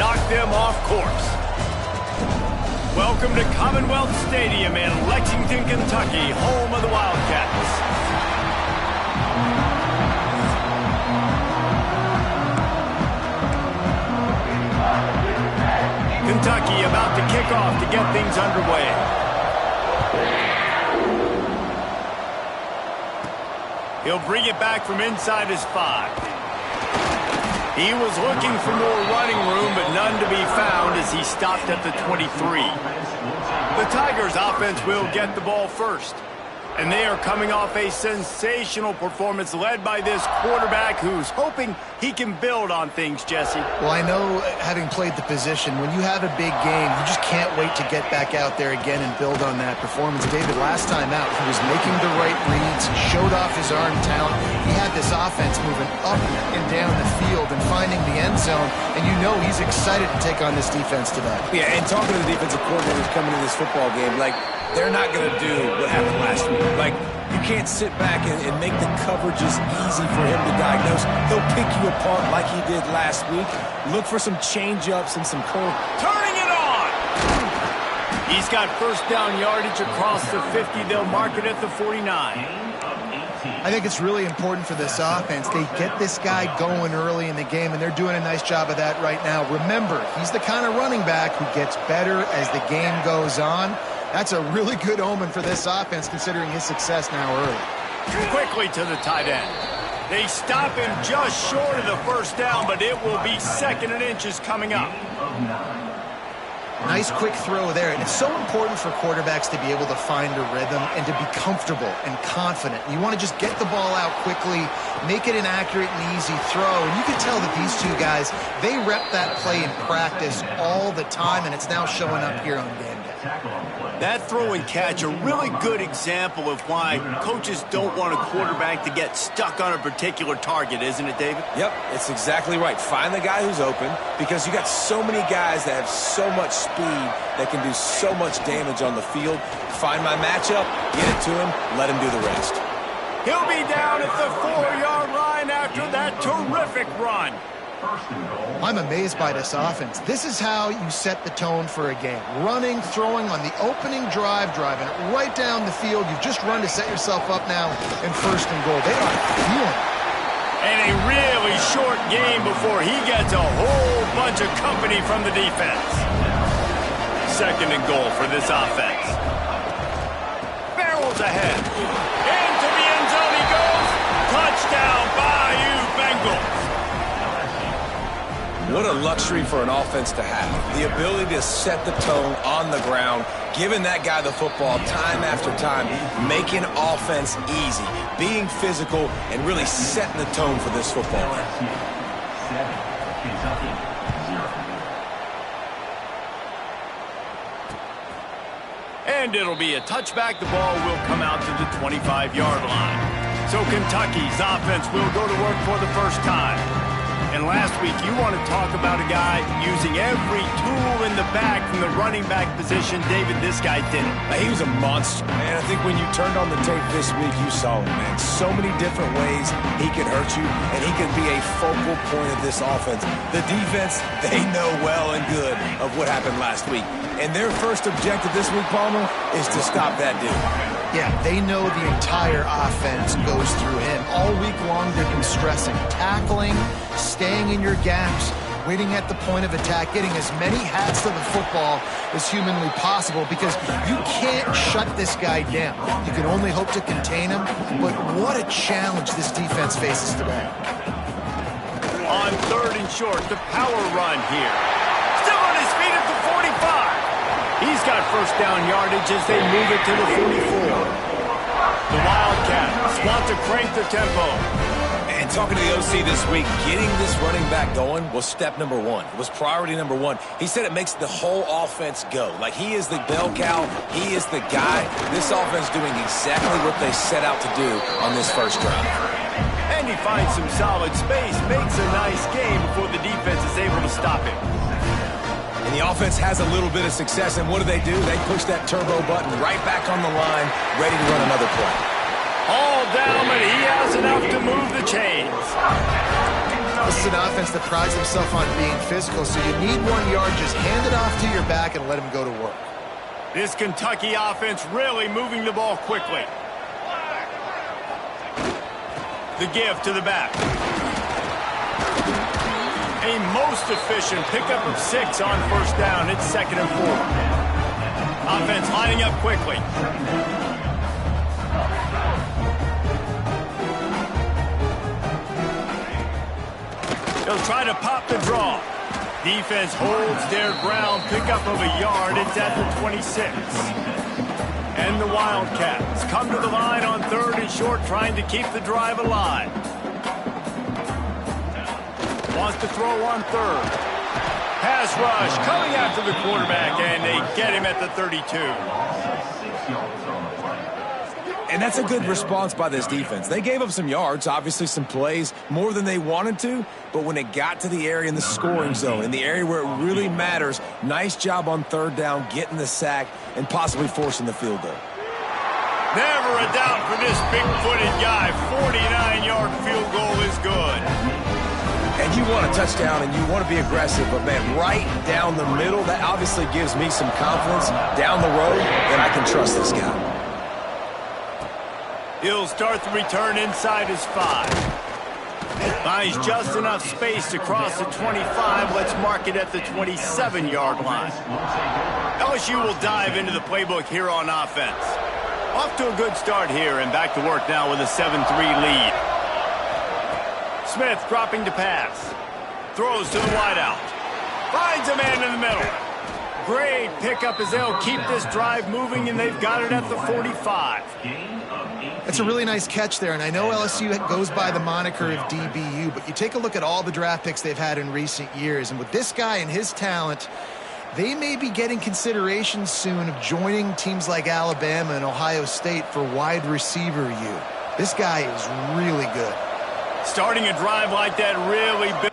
knock them off course. Welcome to Commonwealth Stadium in Lexington, Kentucky, home of the Wildcats. Kentucky about to kick off to get things underway. He'll bring it back from inside his 5. He was looking for more running room, but none to be found as he stopped at the 23. The Tigers offense will get the ball first. And they are coming off a sensational performance led by this quarterback who's hoping he can build on things, Jesse. Well, I know, having played the position, when you have a big game, you just can't wait to get back out there again and build on that performance. David, last time out, he was making the right reads, showed off his arm talent. He had this offense moving up and down the field and finding the end zone, and you know he's excited to take on this defense today. Yeah, and talking to the defensive coordinators coming into this football game, like, they're not going to do what happened last week. Like, you can't sit back and make the coverages easy for him to diagnose. He'll pick you apart like he did last week. Look for some change-ups and some curve. Turning it on! He's got first down yardage across the 50. They'll mark it at the 49. I think it's really important for this offense. They get this guy going early in the game, and they're doing a nice job of that right now. Remember, he's the kind of running back who gets better as the game goes on. That's a really good omen for this offense, considering his success now early. Quickly to the tight end. They stop him just short of the first down, but it will be 2nd and inches coming up. Nice quick throw there. And it's so important for quarterbacks to be able to find a rhythm and to be comfortable and confident. You want to just get the ball out quickly, make it an accurate and easy throw. And you can tell that these two guys, they rep that play in practice all the time, and it's now showing up here on game day. That throw and catch, a really good example of why coaches don't want a quarterback to get stuck on a particular target, isn't it, David? Yep, it's exactly right. Find the guy who's open, because you got so many guys that have so much speed that can do so much damage on the field. Find my matchup, get it to him, let him do the rest. He'll be down at the 4-yard line after that terrific run. I'm amazed by this offense. This is how you set the tone for a game. Running, throwing on the opening drive, driving it right down the field. You've just run to set yourself up now in 1st and goal. They are feeling it. And a really short game before he gets a whole bunch of company from the defense. 2nd and goal for this offense. Barrels ahead. Into the end zone he goes. Touchdown, Bayou Bengals. What a luxury for an offense to have. The ability to set the tone on the ground, giving that guy the football time after time, making offense easy, being physical, and really setting the tone for this football. And it'll be a touchback. The ball will come out to the 25-yard line. So Kentucky's offense will go to work for the first time. And last week, you want to talk about a guy using every tool in the bag from the running back position. David, this guy did it. He was a monster, man. I think when you turned on the tape this week, you saw him, man. So many different ways he can hurt you, and he can be a focal point of this offense. The defense, they know well and good of what happened last week. And their first objective this week, Palmer, is to stop that dude. Yeah, they know the entire offense goes through him. All week long, they've been stressing tackling, staying in your gaps, waiting at the point of attack, getting as many hats to the football as humanly possible, because you can't shut this guy down. You can only hope to contain him, but what a challenge this defense faces today. On 3rd and short, the power run here. Still on his feet at the 45. He's got first down yardage as they move it to the 44. The Wildcats want to crank the tempo. And talking to the OC this week, getting this running back going was step number 1. It was priority number 1. He said it makes the whole offense go. Like, he is the bell cow. He is the guy. This offense doing exactly what they set out to do on this first drive. And he finds some solid space, makes a nice game before the defense is able to stop him. And the offense has a little bit of success, and what do? They push that turbo button right back on the line, ready to run another play. All down, but he has enough to move the chains. This is an offense that prides himself on being physical, so you need 1 yard, just hand it off to your back and let him go to work. This Kentucky offense really moving the ball quickly. The give to the back. A most efficient pickup of 6 on first down. It's 2nd and 4. Offense lining up quickly. They'll try to pop the draw. Defense holds their ground. Pickup of a yard. It's at the 26. And the Wildcats come to the line on 3rd and short, trying to keep the drive alive. Wants to throw on 3rd. Pass rush coming after the quarterback, and they get him at the 32. And that's a good response by this defense. They gave up some yards, obviously some plays, more than they wanted to, but when it got to the area in the scoring zone, in the area where it really matters, nice job on 3rd down, getting the sack, and possibly forcing the field goal. Never a doubt for this big-footed guy. 49-yard field goal is good. And you want a touchdown and you want to be aggressive, but man, right down the middle, that obviously gives me some confidence down the road that I can trust this guy. He'll start the return inside his 5. Finds just enough space to cross the 25. Let's mark it at the 27-yard line. LSU will dive into the playbook here on offense. Off to a good start here and back to work now with a 7-3 lead. Smith dropping to pass. Throws to the wideout. Finds a man in the middle. Great pickup as they'll keep this drive moving, and they've got it at the 45. It's a really nice catch there, and I know LSU goes by the moniker of DBU, but you take a look at all the draft picks they've had in recent years, and with this guy and his talent, they may be getting consideration soon of joining teams like Alabama and Ohio State for wide receiver U. This guy is really good. Starting a drive like that really big.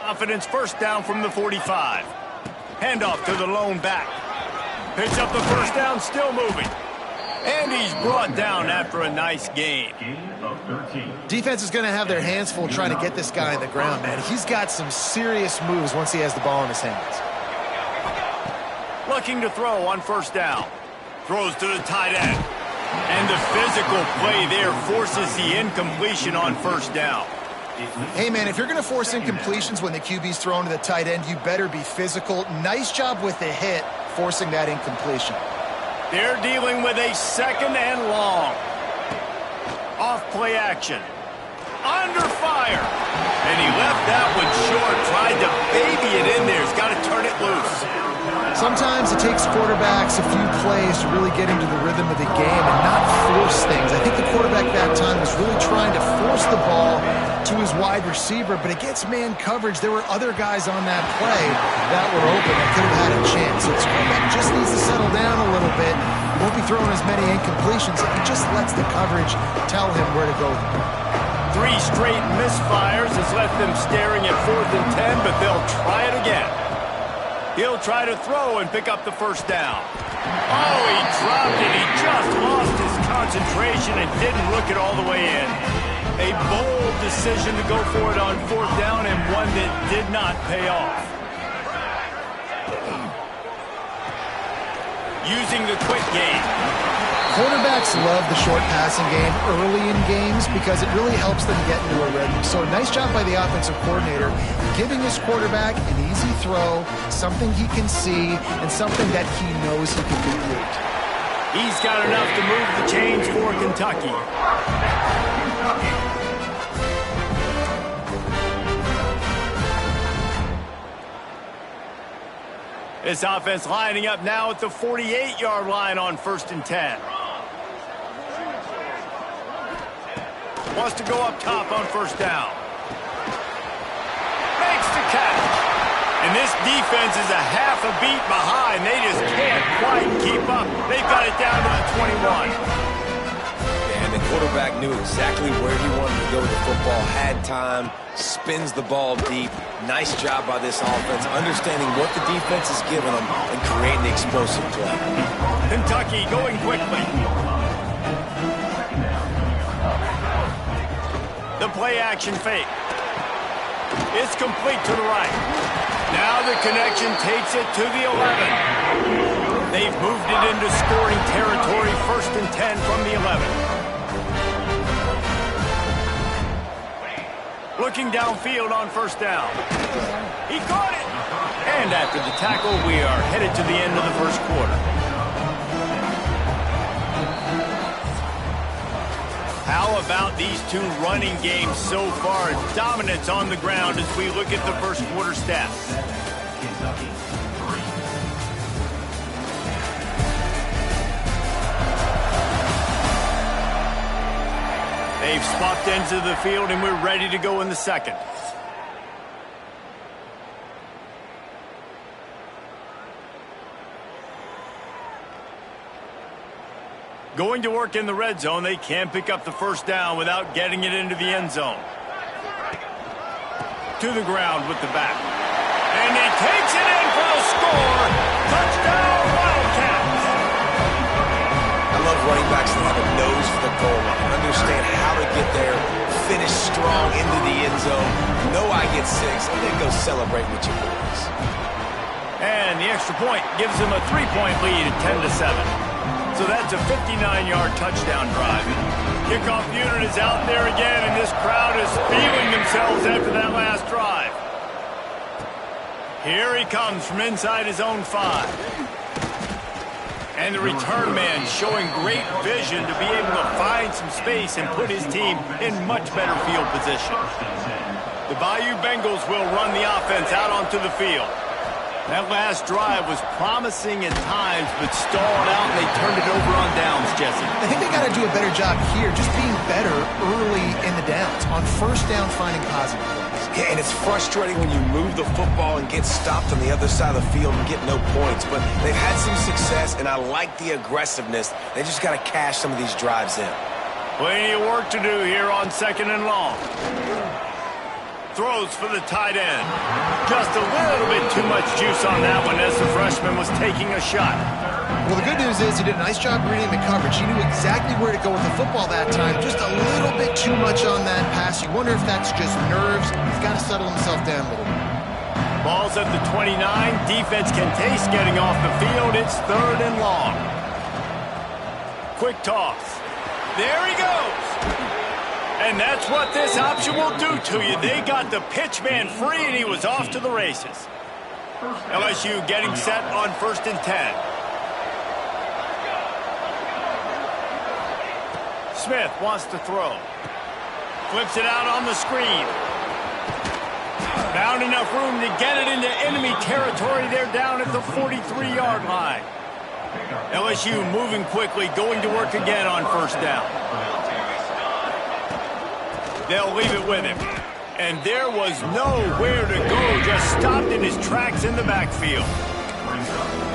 Confidence, first down from the 45. Handoff to the lone back. Picks up the first down, still moving. And he's brought down after a nice gain. Defense is going to have their hands full trying to get this guy on the ground, man. He's got some serious moves once he has the ball in his hands. Looking to throw on first down. Throws to the tight end. And the physical play there forces the incompletion on first down. Hey, man, if you're going to force incompletions when the QB's thrown to the tight end, you better be physical. Nice job with the hit, forcing that incompletion. They're dealing with a 2nd and long. Off play action. Under fire. And he left that one short. Tried to baby it in there. He's got to turn it loose. Sometimes it takes quarterbacks a few plays to really get into the rhythm of the game and not force things. I think the quarterback that time was really trying to force the ball to his wide receiver, but against man coverage, there were other guys on that play that were open that could have had a chance. So the quarterback just needs to settle down a little bit. He won't be throwing as many incompletions if he just lets the coverage tell him where to go. 3 straight misfires has left them staring at 4th and 10, but they'll try it again. He'll try to throw and pick up the first down. Oh, he dropped it. He just lost his concentration and didn't look it all the way in. A bold decision to go for it on 4th down and one that did not pay off. using the quick game. Quarterbacks love the short passing game early in games because it really helps them get into a rhythm. So nice job by the offensive coordinator giving his quarterback an easy throw, something he can see, and something that he knows he can complete. He's got enough to move the chains for Kentucky. This offense lining up now at the 48-yard line on 1st and 10. Wants to go up top on 1st down. Makes the catch. And this defense is a half a beat behind. They just can't quite keep up. They've got it down to the 21. And the quarterback knew exactly where he wanted to go with the football, had time, spins the ball deep. Nice job by this offense, understanding what the defense is giving them and creating the explosive play. Kentucky going quickly. The play action fake. It's complete to the right. Now the connection takes it to the 11. They've moved it into scoring territory, 1st and 10 from the 11. Looking downfield on 1st down. He caught it! And after the tackle, we are headed to the end of the 1st quarter. How about these two running games so far? Dominance on the ground as we look at the 1st quarter stats. They've swapped ends of the field, and we're ready to go in the 2nd. Going to work in the red zone. They can't pick up the 1st down without getting it into the end zone. To the ground with the back. And he takes it in for the score. Touchdown, Wildcats. I love running backs that have a nose for the goal line, understand how to get there, finish strong into the end zone, know I get 6, and then go celebrate with your boys. And the extra point gives them a 3-point lead at 10-7. So that's a 59-yard touchdown drive. Kickoff unit is out there again, and this crowd is feeling themselves after that last drive. Here he comes from inside his own 5. And the return man showing great vision to be able to find some space and put his team in much better field position. The Bayou Bengals will run the offense out onto the field. That last drive was promising at times, but stalled out, and they turned it over on downs, Jesse. I think they got to do a better job here, just being better early in the downs. On 1st down, finding positive plays. Yeah, and it's frustrating when you move the football and get stopped on the other side of the field and get no points. But they've had some success, and I like the aggressiveness. They just got to cash some of these drives in. Plenty of work to do here on 2nd and long. Throws for the tight end. Just a little bit too much juice on that one as the freshman was taking a shot. Well, the good news is he did a nice job reading the coverage. He knew exactly where to go with the football that time. Just a little bit too much on that pass. You wonder if that's just nerves. He's got to settle himself down a little bit. Ball's at the 29. Defense can taste getting off the field. It's 3rd and long. Quick toss. There he goes. And that's what this option will do to you. They got the pitch man free, and he was off to the races. LSU getting set on 1st and 10. Smith wants to throw. Flips it out on the screen. Found enough room to get it into enemy territory. They're down at the 43-yard line. LSU moving quickly, going to work again on 1st down. They'll leave it with him. And there was nowhere to go. Just stopped in his tracks in the backfield.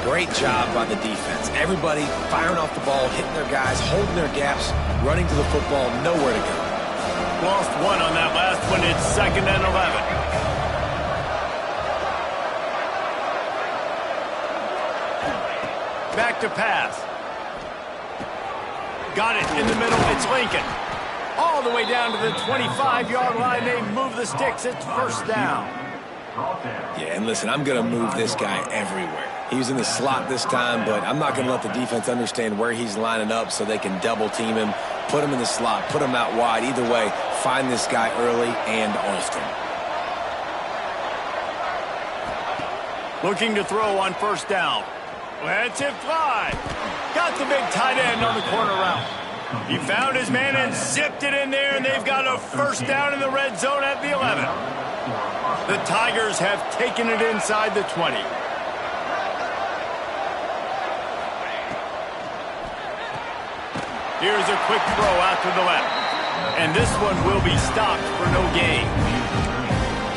Great job by the defense. Everybody firing off the ball, hitting their guys, holding their gaps, running to the football, nowhere to go. Lost one on that last one. It's 2nd and 11. Back to pass. Got it in the middle. It's Lincoln. All the way down to the 25-yard line. They move the sticks. It's 1st down. Yeah, and listen, I'm going to move this guy everywhere. He's in the slot this time, but I'm not going to let the defense understand where he's lining up so they can double team him, put him in the slot, put him out wide. Either way, find this guy early and often. Looking to throw on first down. Let's it fly. Got the big tight end on the corner route. He found his man and zipped it in there, and they've got a first down in the red zone at the 11. The Tigers have taken it inside the 20. Here's a quick throw out to the left. And this one will be stopped for no gain.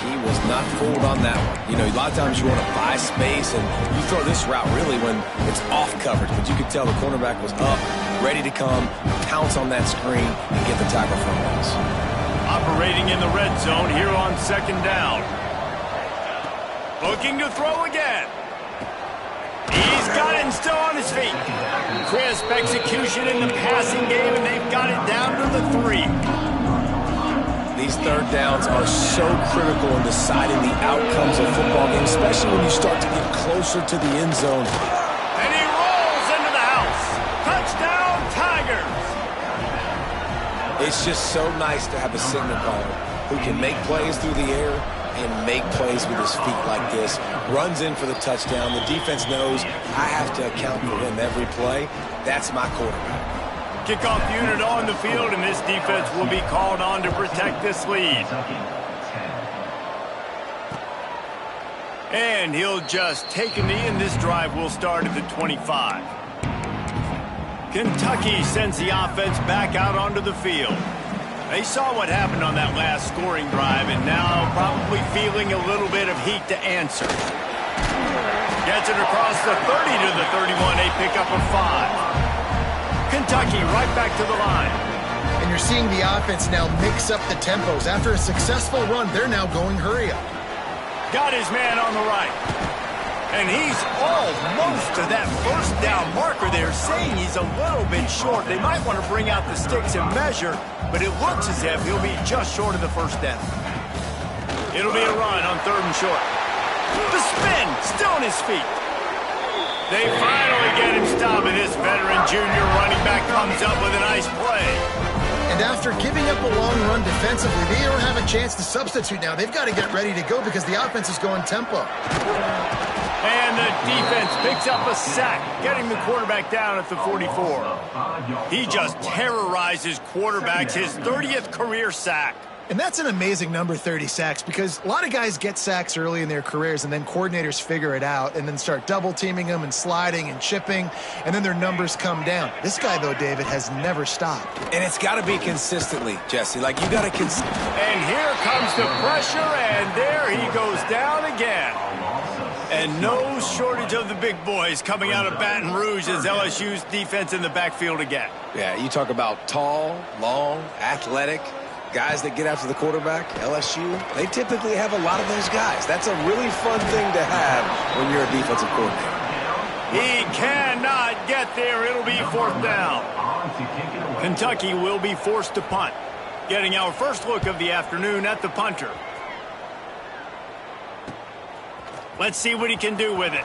He was not fooled on that one. You know, a lot of times you want to buy space, and you throw this route really when it's off coverage. But you could tell the cornerback was up, ready to come, pounce on that screen, and get the tackle for a loss. Operating in the red zone here on second down. Looking to throw again. He's got it and still on his feet. Crisp execution in the passing game, and they've got it down to the 3. These third downs are so critical in deciding the outcomes of football games, especially when you start to get closer to the end zone. And he rolls into the house. Touchdown, Tigers. It's just so nice to have a signal caller who can make plays through the air and make plays with his feet like this. Runs in for the touchdown. The defense knows I have to account for him every play. That's my quarterback. Kickoff unit on the field, and this defense will be called on to protect this lead. And he'll just take a knee, and this drive will start at the 25. Kentucky sends the offense back out onto the field. They saw what happened on that last scoring drive, and now probably feeling a little bit of heat to answer. Gets it across the 30 to the 31, a pickup of 5. Kentucky right back to the line. And you're seeing the offense now mix up the tempos. After a successful run, they're now going hurry up. Got his man on the right. And he's almost to that first down marker there, saying he's a little bit short. They might want to bring out the sticks and measure, but it looks as if he'll be just short of the first down. It'll be a run on third and short. The spin, still on his feet. They finally get him stopped, and this veteran junior running back comes up with a nice play. And after giving up a long run defensively, they don't have a chance to substitute now. They've got to get ready to go because the offense is going tempo. And the defense picks up a sack, getting the quarterback down at the 44. He just terrorizes quarterbacks, his 30th career sack. And that's an amazing number, 30 sacks, because a lot of guys get sacks early in their careers, and then coordinators figure it out and then start double-teaming them and sliding and chipping, and then their numbers come down. This guy, though, David, has never stopped. And it's got to be consistently, Jesse. Like, you got to And here comes the pressure, and there he goes down again. And no shortage of the big boys coming out of Baton Rouge as LSU's defense in the backfield again. Yeah, you talk about tall, long, athletic guys that get after the quarterback. LSU, they typically have a lot of those guys. That's a really fun thing to have when you're a defensive coordinator. He cannot get there. It'll be fourth down. Kentucky will be forced to punt. Getting our first look of the afternoon at the punter. Let's see what he can do with it.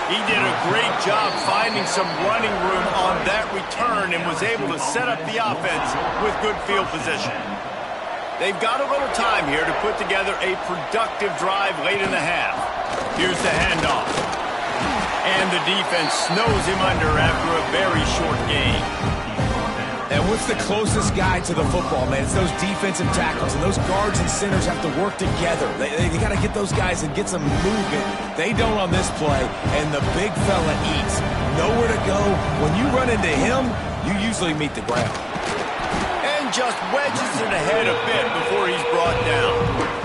He did a great job finding some running room on that return and was able to set up the offense with good field position. They've got a little time here to put together a productive drive late in the half. Here's the handoff. And the defense snows him under after a very short game. And what's the closest guy to the football, man? It's those defensive tackles, and those guards and centers have to work together. They got to get those guys and get some movement. They don't on this play, and the big fella eats. Nowhere to go. When you run into him, you usually meet the ground. And just wedges it ahead a bit before he's brought down.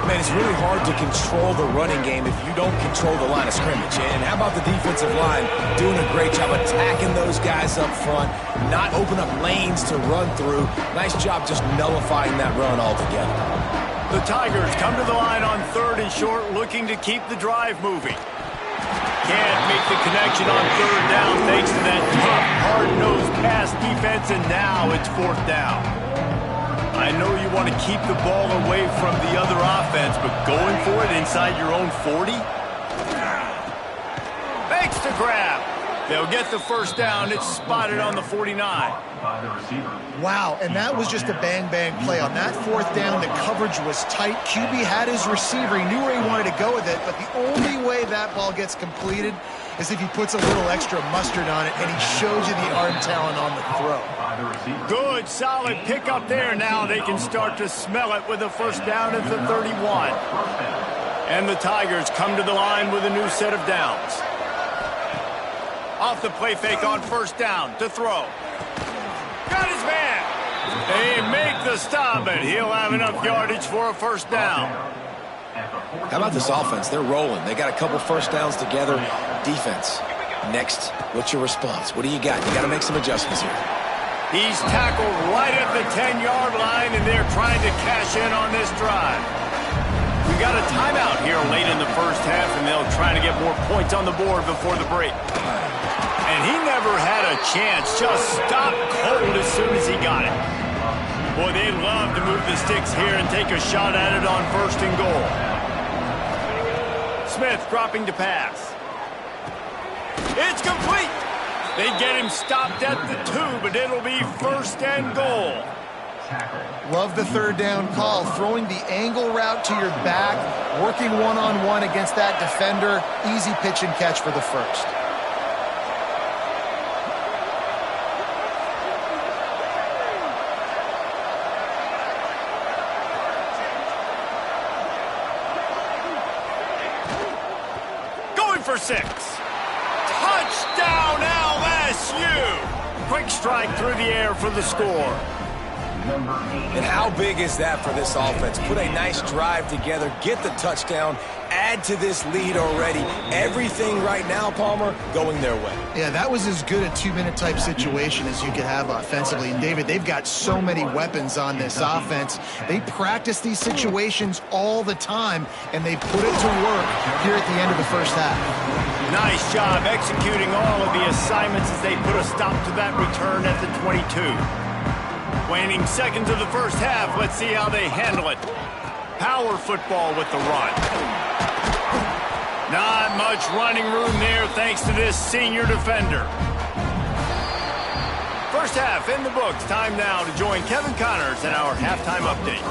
Man, it's really hard to control the running game if you don't control the line of scrimmage. And how about the defensive line doing a great job attacking those guys up front, not open up lanes to run through. Nice job just nullifying that run altogether. The Tigers come to the line on third and short, looking to keep the drive moving. Can't make the connection on third down thanks to that tough, hard-nosed pass defense, and now it's fourth down. I know you want to keep the ball away from the other offense, but going for it inside your own 40? Makes the grab. They'll get the first down. It's spotted on the 49. Wow, and that was just a bang-bang play. On that fourth down, the coverage was tight. QB had his receiver. He knew where he wanted to go with it, but the only way that ball gets completed is if he puts a little extra mustard on it, and he shows you the arm talent on the throw. Good, solid pickup there. Now they can start to smell it with a first down at the 31. And the Tigers come to the line with a new set of downs. Off the play fake on first down to throw. Got his man. They make the stop, and he'll have enough yardage for a first down. How about this offense? They're rolling. They got a couple first downs together. Defense, next, what's your response? What do you got? You got to make some adjustments here. He's tackled right at the 10-yard line, and they're trying to cash in on this drive. We got a timeout here late in the first half, and they'll try to get more points on the board before the break. And he never had a chance, just stopped cold as soon as he got it. Boy, they'd love to move the sticks here and take a shot at it on first and goal. Smith dropping to pass. It's complete. They get him stopped at the 2, but it'll be first and goal. Love the third down call. Throwing the angle route to your back, working one-on-one against that defender. Easy pitch and catch for the first. For 6. Touchdown LSU! Quick strike through the air for the score. And how big is that for this offense? Put a nice drive together, get the touchdown, add to this lead already. Everything right now, Palmer, going their way. Yeah, that was as good a 2-minute type situation as you could have offensively. And David, they've got so many weapons on this offense. They practice these situations all the time, and they put it to work here at the end of the first half. Nice job executing all of the assignments as they put a stop to that return at the 22. Waning seconds of the first half. Let's see how they handle it. Power football with the run. Not much running room there thanks to this senior defender. First half in the books. Time now to join Kevin Connors in our halftime update.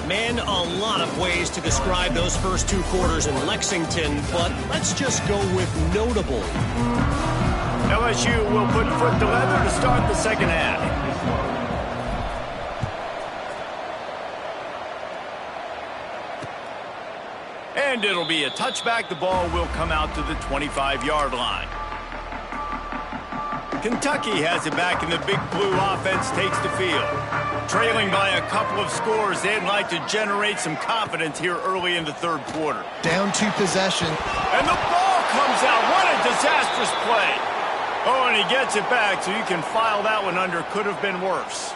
Man, a lot of ways to describe those first 2 quarters in Lexington, but let's just go with notable. LSU will put foot to leather to start the second half. And it'll be a touchback. The ball will come out to the 25-yard line. Kentucky has it back, and the Big Blue offense takes the field. Trailing by a couple of scores, they'd like to generate some confidence here early in the third quarter. Down 2 possession. And the ball comes out. What a disastrous play. Oh, and he gets it back, so you can file that one under. Could have been worse.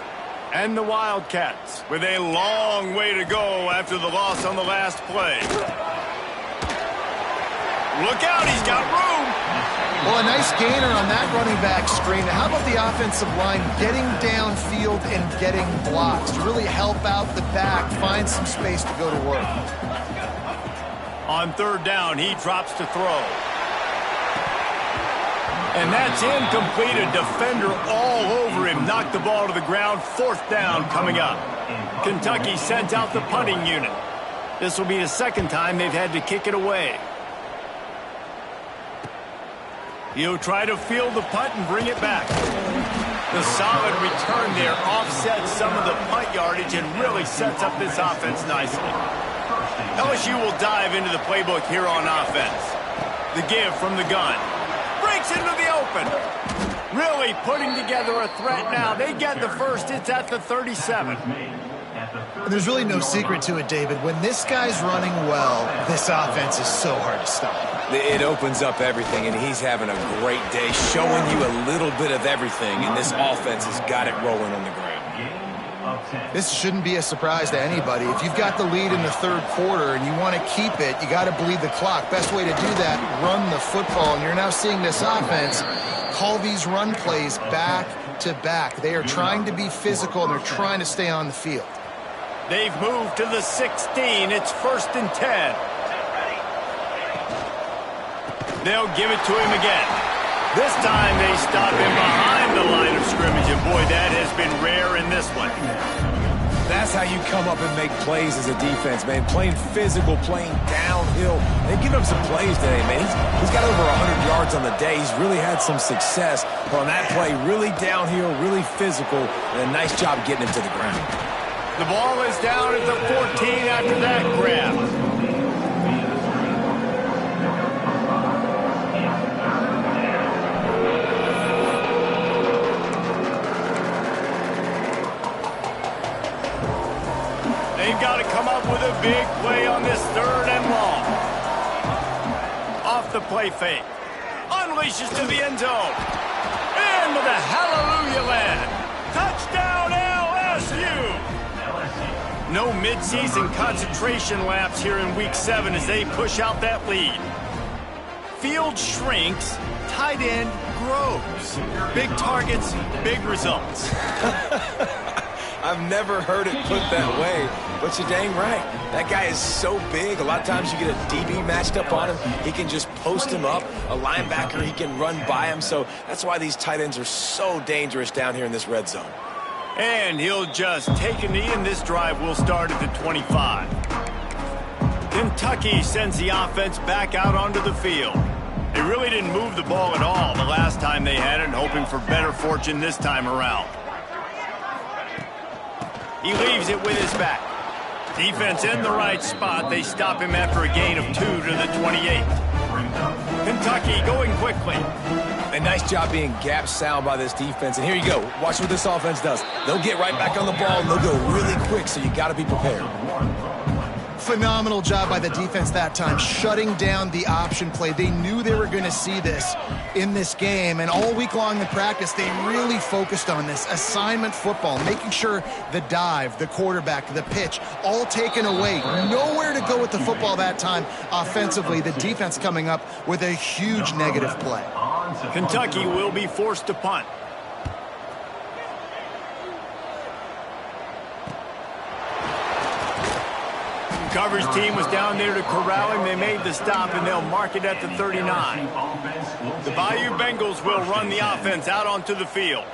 And the Wildcats with a long way to go after the loss on the last play. Look out, he's got room. Well, a nice gainer on that running back screen. How about the offensive line getting downfield and getting blocks to really help out the back, find some space to go to work. On third down, he drops to throw. And that's incomplete. A defender all over him. Knocked the ball to the ground. Fourth down coming up. Kentucky sent out the punting unit. This will be the second time they've had to kick it away. He'll try to field the punt and bring it back. The solid return there offsets some of the punt yardage and really sets up this offense nicely. LSU will dive into the playbook here on offense. The give from the gun. Breaks into the open. Really putting together a threat now. They get the first. It's at the 37. There's really no secret to it, David. When this guy's running well, this offense is so hard to stop. It opens up everything, and he's having a great day, showing you a little bit of everything, and this offense has got it rolling on the ground. This shouldn't be a surprise to anybody. If you've got the lead in the third quarter and you want to keep it, you got to bleed the clock. Best way to do that, run the football. And you're now seeing this offense call these run plays back to back. They are trying to be physical, and they're trying to stay on the field. They've moved to the 16. It's 1st and 10. They'll give it to him again. This time they stop him behind the line of scrimmage, and boy, that has been rare in this one. That's how you come up and make plays as a defense, man. Playing physical, playing downhill. They've given him some plays today, man. He's got over 100 yards on the day. He's really had some success. But on that play, really downhill, really physical, and a nice job getting him to the ground. The ball is down at the 14 after that grab. They've got to come up with a big play on this 3rd and long. Off the play fake. Unleashes to the end zone. Into the hallelujah land. Touchdown LSU. No midseason concentration laps here in Week 7 as they push out that lead. Field shrinks, tight end grows. Big targets, big results. I've never heard it put that way, but you're dang right. That guy is so big. A lot of times you get a DB matched up on him. He can just post him up. A linebacker, he can run by him. So that's why these tight ends are so dangerous down here in this red zone. And he'll just take a knee, and this drive will start at the 25. Kentucky sends the offense back out onto the field. They really didn't move the ball at all the last time they had it, hoping for better fortune this time around. He leaves it with his back. Defense in the right spot. They stop him after a gain of 2 to the 28. Kentucky going quickly. A nice job being gap sound by this defense. And here you go. Watch what this offense does. They'll get right back on the ball, and they'll go really quick, so you got to be prepared. Phenomenal job by the defense that time, shutting down the option play. They knew they were going to see this in this game, and all week long in practice, they really focused on this assignment football, making sure the dive, the quarterback, the pitch, all taken away. Nowhere to go with the football that time offensively. The defense coming up with a huge negative play. Kentucky will be forced to punt. Coverage team was down there to corral him. They made the stop, and they'll mark it at the 39. The Bayou Bengals will run the offense out onto the field.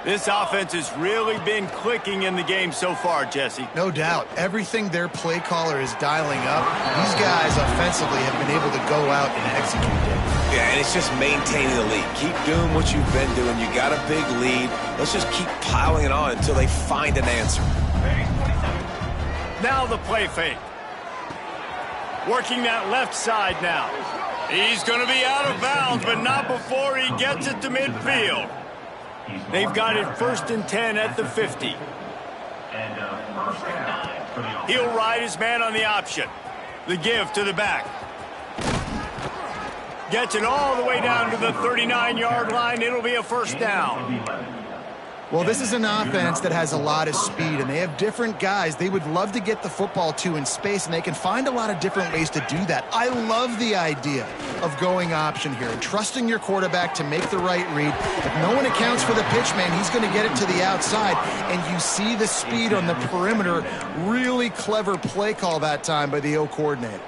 This offense has really been clicking in the game so far, Jesse. No doubt. Everything their play caller is dialing up, these guys offensively have been able to go out and execute it. Yeah, and it's just maintaining the lead. Keep doing what you've been doing. You got a big lead. Let's just keep piling it on until they find an answer. Now the play fake. Working that left side now. He's going to be out of bounds, but not before he gets it to midfield. They've got it 1st and 10 at the 50. He'll ride his man on the option. The give to the back. Gets it all the way down to the 39-yard line. It'll be a 1st down. Well, this is an offense that has a lot of speed, and they have different guys they would love to get the football to in space, and they can find a lot of different ways to do that. I love the idea of going option here and trusting your quarterback to make the right read. If no one accounts for the pitch, man, he's going to get it to the outside, and you see the speed on the perimeter. Really clever play call that time by the O coordinator.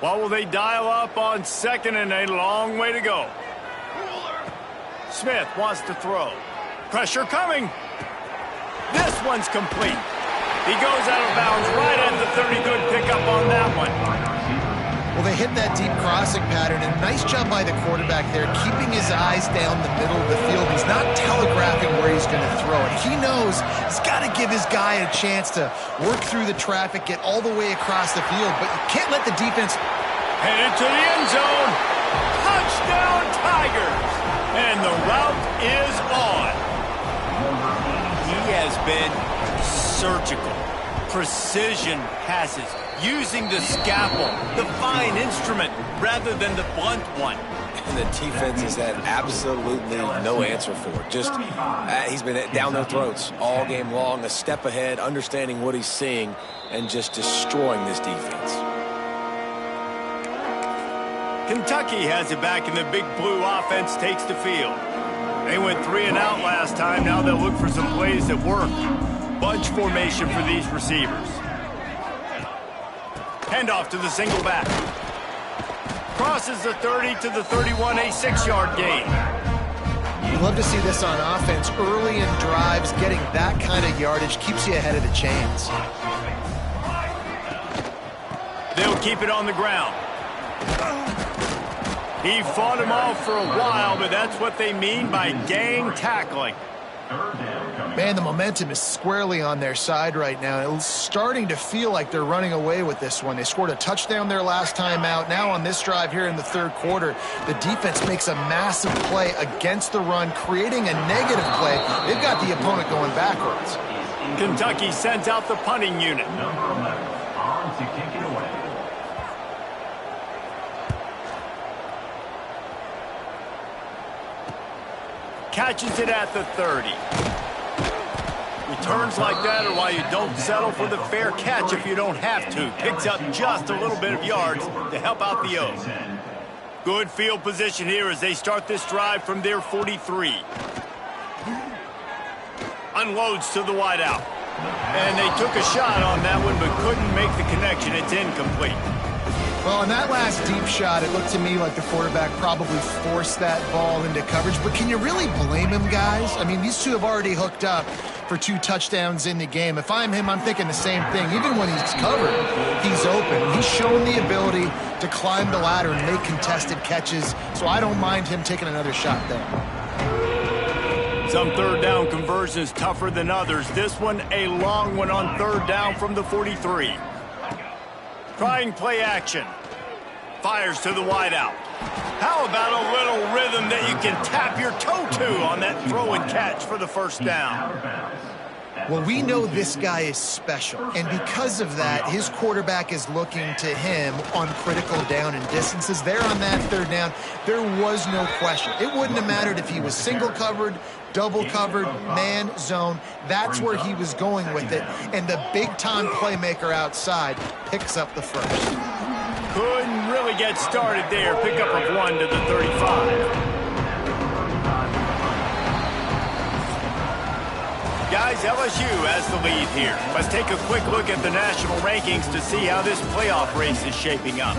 What will they dial up on 2nd and a long way to go? Smith wants to throw. Pressure coming. This one's complete. He goes out of bounds right at the 30. Good pickup on that one. Well, they hit that deep crossing pattern, and nice job by the quarterback there, keeping his eyes down the middle of the field. He's not telegraphing where he's going to throw it. He knows he's got to give his guy a chance to work through the traffic, get all the way across the field, but you can't let the defense... Headed to the end zone. Touchdown, Tigers. And the route is on. He has been surgical, precision passes, using the scalpel, the fine instrument, rather than the blunt one. And the defense has had absolutely no answer for it. Just, he's been down their throats all game long, a step ahead, understanding what he's seeing, and just destroying this defense. Kentucky has it back, and the big blue offense takes the field. They went 3 and out last time. Now they'll look for some plays that work. Bunch formation for these receivers. Handoff to the single back. Crosses the 30 to the 31, a 6-yard gain. You love to see this on offense. Early in drives, getting that kind of yardage keeps you ahead of the chains. They'll keep it on the ground. He fought him off for a while, but that's what they mean by gang tackling. Man, the momentum is squarely on their side right now. It's starting to feel like they're running away with this one. They scored a touchdown their last time out. Now on this drive here in the third quarter, the defense makes a massive play against the run, creating a negative play. They've got the opponent going backwards. Kentucky sends out the punting unit. Catches it at the 30. Returns like that are why you don't settle for the fair catch if you don't have to. Picks up just a little bit of yards to help out the O's. Good field position here as they start this drive from their 43. Unloads to the wideout. And they took a shot on that one but couldn't make the connection. It's incomplete. Well, in that last deep shot, it looked to me like the quarterback probably forced that ball into coverage. But can you really blame him, guys? I mean, these two have already hooked up for 2 touchdowns in the game. If I'm him, I'm thinking the same thing. Even when he's covered, he's open. He's shown the ability to climb the ladder and make contested catches. So I don't mind him taking another shot there. Some third down conversions tougher than others. This one, a long one on third down from the 43. Trying play action. Fires to the wideout. How about a little rhythm that you can tap your toe to on that throw and catch for the first down? Well, we know this guy is special, and because of that, his quarterback is looking to him on critical down and distances. There on that third down, there was no question. It wouldn't have mattered if he was single covered, double covered, man, zone. That's where he was going with it, and the big-time playmaker outside picks up the first. Couldn't really get started there. Pickup of 1 to the 35. Guys, LSU has the lead here. Let's take a quick look at the national rankings to see how this playoff race is shaping up.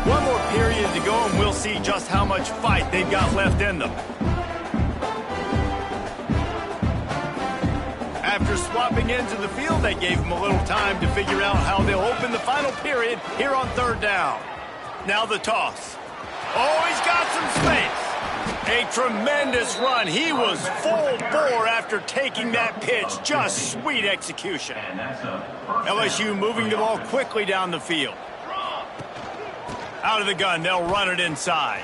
One more period to go, and we'll see just how much fight they've got left in them. After swapping into the field, they gave him a little time to figure out how they'll open the final period here on third down. Now the toss. Oh, he's got some space. A tremendous run. He was full bore after taking that pitch. Just sweet execution. LSU moving the ball quickly down the field. Out of the gun, they'll run it inside.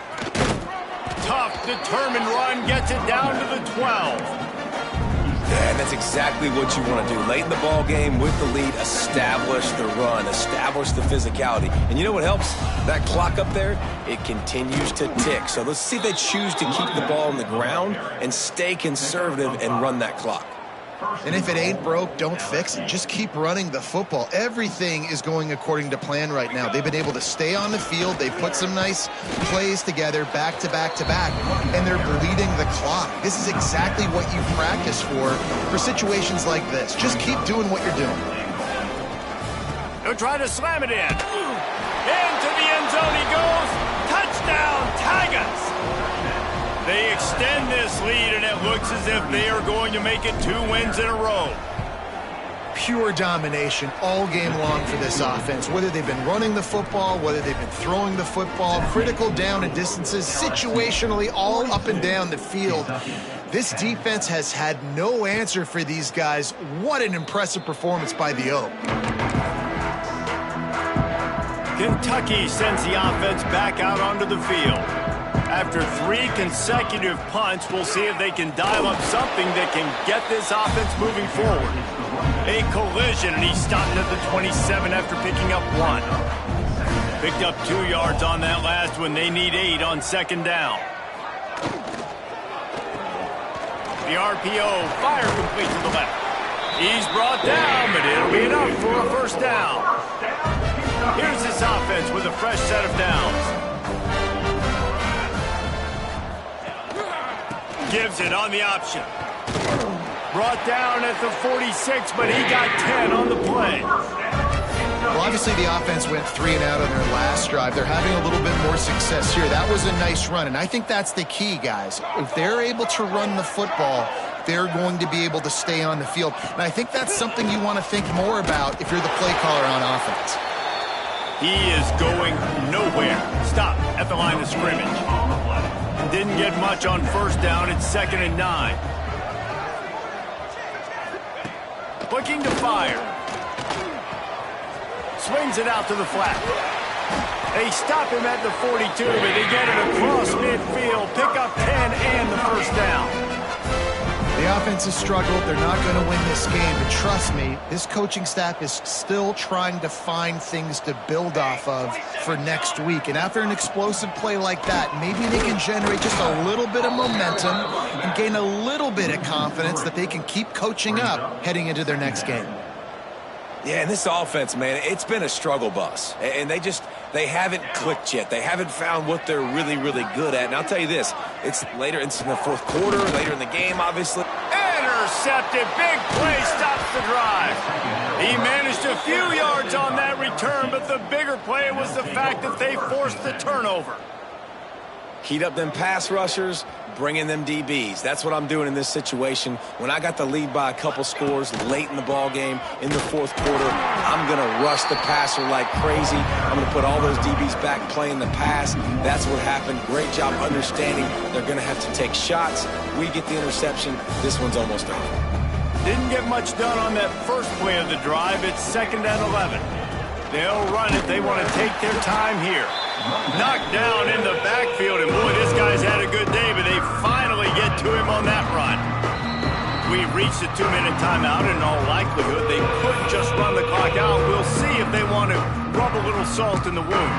Tough, determined run, gets it down to the 12. Yeah, that's exactly what you want to do. Late in the ball game with the lead, establish the run, establish the physicality. And you know what helps? That clock up there, it continues to tick. So let's see if they choose to keep the ball on the ground and stay conservative and run that clock. And if it ain't broke, don't fix it. Just keep running the football. Everything is going according to plan right now. They've been able to stay on the field. They put some nice plays together back to back to back, and they're bleeding the clock. This is exactly what you practice for situations like this. Just keep doing what you're doing. They'll try to slam it in. Into the end zone he goes. Touchdown, Tigers! They extend this lead, and it looks as if they are going to make it 2 wins in a row. Pure domination all game long for this offense. Whether they've been running the football, whether they've been throwing the football, critical down and distances, situationally all up and down the field. This defense has had no answer for these guys. What an impressive performance by the O. Kentucky sends the offense back out onto the field. After 3 consecutive punts, we'll see if they can dial up something that can get this offense moving forward. A collision, and he's stopped at the 27 after picking up 1. Picked up 2 yards on that last one. They need 8 on second down. The RPO, fire complete to the left. He's brought down, but it'll be enough for a first down. Here's this offense with a fresh set of downs. Gives it on the option. Brought down at the 46, but he got 10 on the play. Well, obviously the offense went 3 and out on their last drive. They're having a little bit more success here. That was a nice run, and I think that's the key, guys. If they're able to run the football, they're going to be able to stay on the field. And I think that's something you want to think more about if you're the play caller on offense. He is going nowhere. Stop at the line of scrimmage. Didn't get much on first down. It's 2nd and 9. Looking to fire. Swings it out to the flat. They stop him at the 42, but they get it across midfield. Pick up 10 and the first down. The offense has struggled. They're not going to win this game, but trust me, this coaching staff is still trying to find things to build off of for next week. And after an explosive play like that, maybe they can generate just a little bit of momentum and gain a little bit of confidence that they can keep coaching up heading into their next game. Yeah, and this offense, man, it's been a struggle bus. And they haven't clicked yet. They haven't found what they're really, really good at. And I'll tell you this, it's later, it's in the fourth quarter, later in the game, obviously. Intercepted, big play, stops the drive. He managed a few yards on that return, but the bigger play was the fact that they forced the turnover. Heat up them pass rushers, bring in them DBs. That's what I'm doing in this situation. When I got the lead by a couple scores late in the ball game, in the fourth quarter, I'm going to rush the passer like crazy. I'm going to put all those DBs back playing the pass. That's what happened. Great job understanding they're going to have to take shots. We get the interception. This one's almost over. Didn't get much done on that first play of the drive. It's 2nd and 11. They'll run it. They want to take their time here. Knocked down in the backfield, and boy, this guy's had a good day, but they finally get to him on that run. We've reached the 2-minute timeout, and in all likelihood, they could just run the clock out. We'll see if they want to rub a little salt in the wound.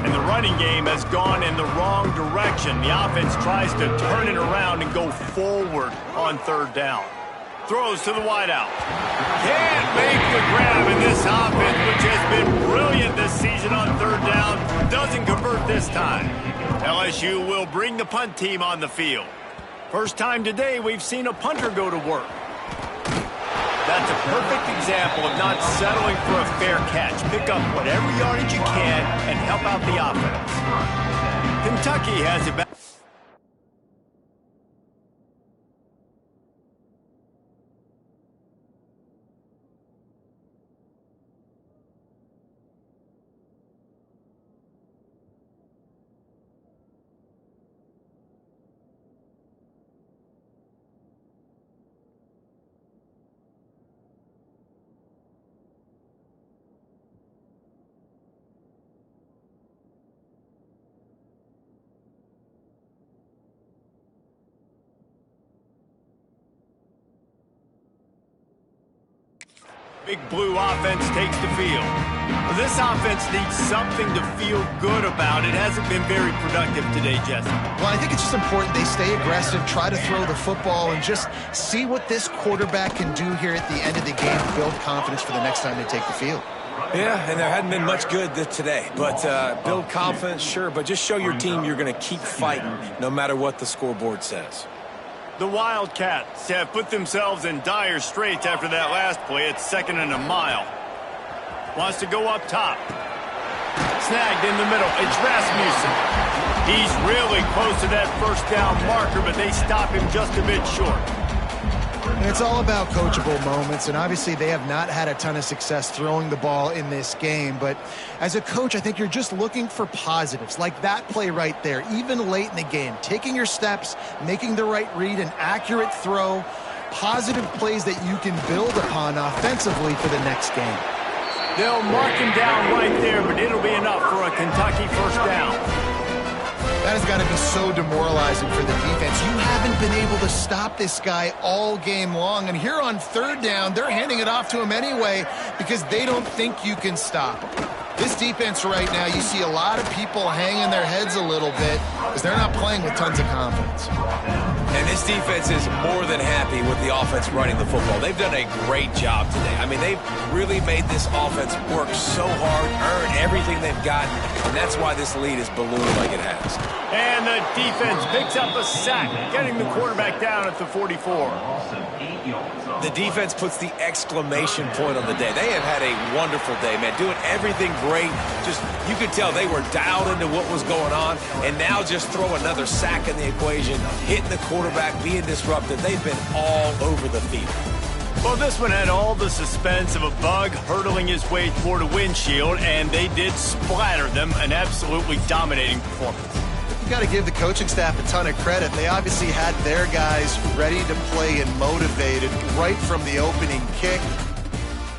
And the running game has gone in the wrong direction. The offense tries to turn it around and go forward on 3rd down. Throws to the wideout. Can't make the grab in this offense, which has been brilliant this season on 3rd down. Doesn't convert this time. LSU will bring the punt team on the field. First time today we've seen a punter go to work. That's a perfect example of not settling for a fair catch. Pick up whatever yardage you can and help out the offense. Kentucky has it back. Big blue offense takes the field. Well, this offense needs something to feel good about. It hasn't been very productive today, Jesse. Well, I think it's just important they stay aggressive, try to throw the football, and just see what this quarterback can do here at the end of the game, build confidence for the next time they take the field. Yeah, and there hadn't been much good today. But build confidence, sure, but just show your team you're going to keep fighting no matter what the scoreboard says. The Wildcats have put themselves in dire straits after that last play. It's 2nd and a mile. Wants to go up top. Snagged in the middle. It's Rasmussen. He's really close to that first down marker, but they stop him just a bit short. And it's all about coachable moments, and obviously they have not had a ton of success throwing the ball in this game. But as a coach, I think you're just looking for positives, like that play right there, even late in the game. Taking your steps, making the right read, an accurate throw, positive plays that you can build upon offensively for the next game. They'll mark him down right there, but it'll be enough for a Kentucky first down. That has got to be so demoralizing for the defense. You haven't been able to stop this guy all game long. And here on 3rd down, they're handing it off to him anyway because they don't think you can stop him. This defense right now, you see a lot of people hanging their heads a little bit because they're not playing with tons of confidence. And this defense is more than happy with the offense running the football. They've done a great job today. I mean, they've really made this offense work so hard, earn everything they've got, and that's why this lead is ballooned like it has. And the defense picks up a sack, getting the quarterback down at the 44. The defense puts the exclamation point on the day. They have had a wonderful day, man, doing everything great. Just, you could tell they were dialed into what was going on, and now just throw another sack in the equation, hitting the quarterback, being disruptive. They've been all over the field. Well, this one had all the suspense of a bug hurtling his way toward a windshield, and they did splatter them, an absolutely dominating performance. You got to give the coaching staff a ton of credit. They obviously had their guys ready to play and motivated right from the opening kick.